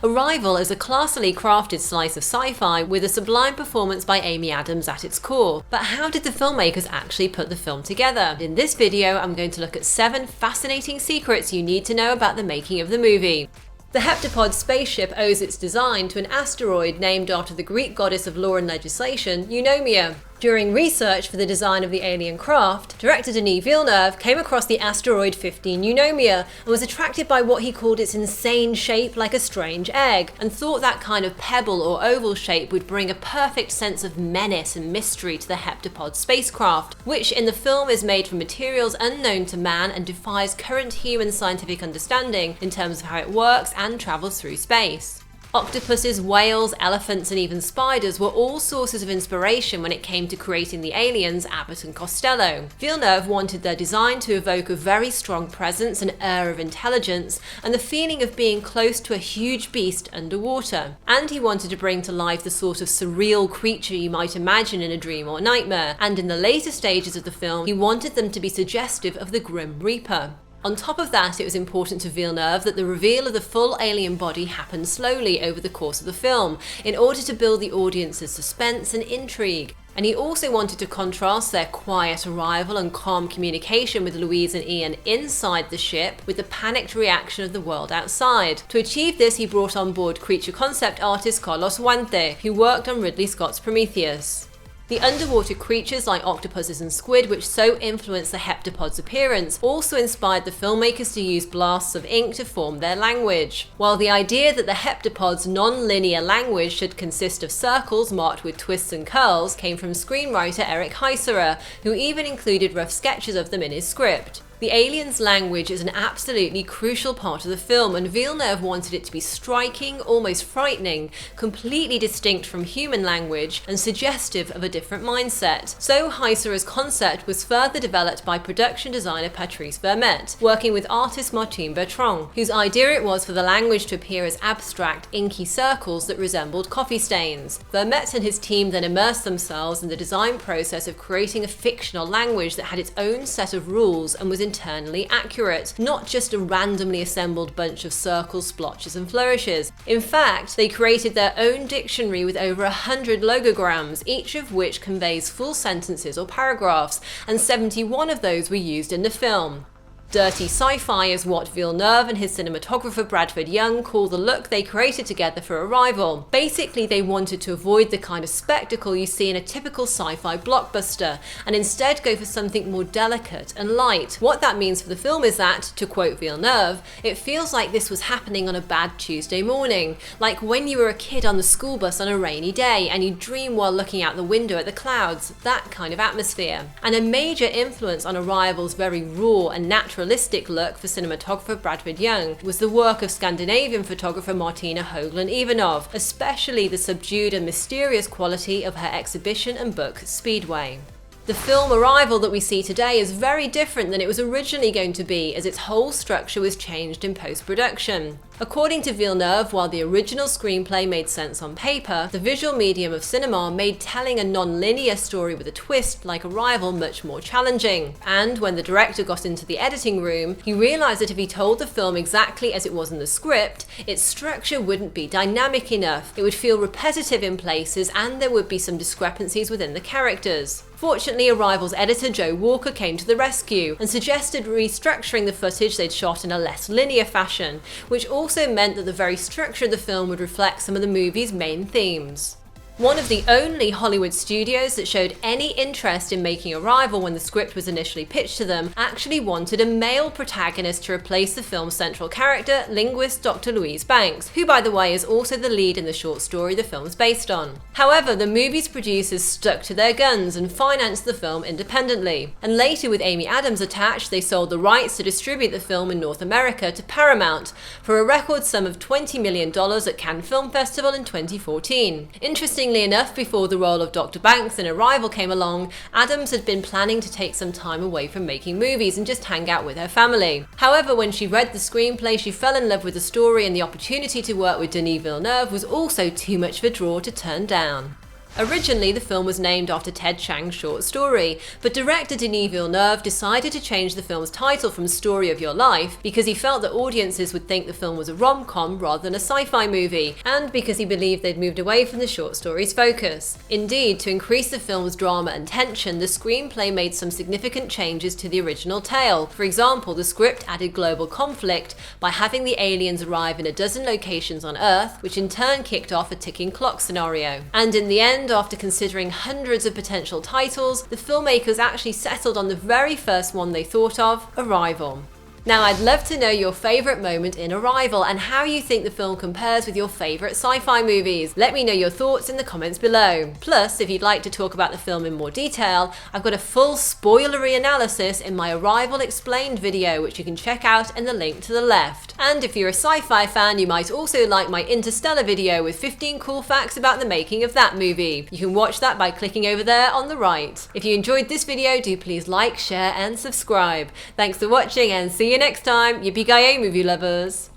Arrival is a classily crafted slice of sci-fi with a sublime performance by Amy Adams at its core. But how did the filmmakers actually put the film together? In this video, I'm going to look at 7 fascinating secrets you need to know about the making of the movie. The heptapod spaceship owes its design to an asteroid named after the Greek goddess of law and legislation, Eunomia. During research for the design of the alien craft, director Denis Villeneuve came across the asteroid 15 Eunomia and was attracted by what he called its insane shape like a strange egg, and thought that kind of pebble or oval shape would bring a perfect sense of menace and mystery to the heptapod spacecraft, which in the film is made from materials unknown to man and defies current human scientific understanding in terms of how it works and travels through space. Octopuses, whales, elephants, and even spiders were all sources of inspiration when it came to creating the aliens Abbott and Costello. Villeneuve wanted their design to evoke a very strong presence and air of intelligence, and the feeling of being close to a huge beast underwater. And he wanted to bring to life the sort of surreal creature you might imagine in a dream or nightmare, and in the later stages of the film, he wanted them to be suggestive of the Grim Reaper. On top of that, it was important to Villeneuve that the reveal of the full alien body happened slowly over the course of the film, in order to build the audience's suspense and intrigue. And he also wanted to contrast their quiet arrival and calm communication with Louise and Ian inside the ship with the panicked reaction of the world outside. To achieve this, he brought on board creature concept artist Carlos Huante, who worked on Ridley Scott's Prometheus. The underwater creatures like octopuses and squid, which so influenced the heptapod's appearance, also inspired the filmmakers to use blasts of ink to form their language. While the idea that the heptapod's non-linear language should consist of circles marked with twists and curls came from screenwriter Eric Heisserer, who even included rough sketches of them in his script. The aliens' language is an absolutely crucial part of the film, and Villeneuve wanted it to be striking, almost frightening, completely distinct from human language, and suggestive of a different mindset. So Heisserer's concept was further developed by production designer Patrice Vermette, working with artist Martine Bertrand, whose idea it was for the language to appear as abstract, inky circles that resembled coffee stains. Vermette and his team then immersed themselves in the design process of creating a fictional language that had its own set of rules and was internally accurate, not just a randomly assembled bunch of circles, splotches, and flourishes. In fact, they created their own dictionary with over 100 logograms, each of which conveys full sentences or paragraphs, and 71 of those were used in the film. Dirty sci-fi is what Villeneuve and his cinematographer Bradford Young call the look they created together for Arrival. Basically, they wanted to avoid the kind of spectacle you see in a typical sci-fi blockbuster, and instead go for something more delicate and light. What that means for the film is that, to quote Villeneuve, it feels like this was happening on a bad Tuesday morning, like when you were a kid on the school bus on a rainy day and you dream while looking out the window at the clouds, that kind of atmosphere. And a major influence on Arrival's very raw and naturalistic look for cinematographer Bradford Young was the work of Scandinavian photographer Martina Höglund Ivanov, especially the subdued and mysterious quality of her exhibition and book Speedway. The film Arrival that we see today is very different than it was originally going to be, as its whole structure was changed in post-production. According to Villeneuve, while the original screenplay made sense on paper, the visual medium of cinema made telling a non-linear story with a twist like Arrival much more challenging. And when the director got into the editing room, he realized that if he told the film exactly as it was in the script, its structure wouldn't be dynamic enough, it would feel repetitive in places, and there would be some discrepancies within the characters. Fortunately, Arrival's editor Joe Walker came to the rescue and suggested restructuring the footage they'd shot in a less linear fashion, which also meant that the very structure of the film would reflect some of the movie's main themes. One of the only Hollywood studios that showed any interest in making Arrival when the script was initially pitched to them actually wanted a male protagonist to replace the film's central character, linguist Dr. Louise Banks, who by the way is also the lead in the short story the film is based on. However, the movie's producers stuck to their guns and financed the film independently. And later, with Amy Adams attached, they sold the rights to distribute the film in North America to Paramount for a record sum of $20 million at Cannes Film Festival in 2014. Interestingly enough, before the role of Dr. Banks in Arrival came along, Adams had been planning to take some time away from making movies and just hang out with her family. However, when she read the screenplay, she fell in love with the story, and the opportunity to work with Denis Villeneuve was also too much of a draw to turn down. Originally, the film was named after Ted Chiang's short story, but director Denis Villeneuve decided to change the film's title from Story of Your Life because he felt that audiences would think the film was a rom-com rather than a sci-fi movie, and because he believed they'd moved away from the short story's focus. Indeed, to increase the film's drama and tension, the screenplay made some significant changes to the original tale. For example, the script added global conflict by having the aliens arrive in a dozen locations on Earth, which in turn kicked off a ticking clock scenario. And in the end, after considering hundreds of potential titles, the filmmakers actually settled on the very first one they thought of, Arrival. Now, I'd love to know your favourite moment in Arrival and how you think the film compares with your favourite sci-fi movies. Let me know your thoughts in the comments below. Plus, if you'd like to talk about the film in more detail, I've got a full spoilery analysis in my Arrival Explained video, which you can check out in the link to the left. And if you're a sci-fi fan, you might also like my Interstellar video with 15 cool facts about the making of that movie. You can watch that by clicking over there on the right. If you enjoyed this video, do please like, share and subscribe. Thanks for watching and see you next time. Yippee-ki-yay, movie lovers!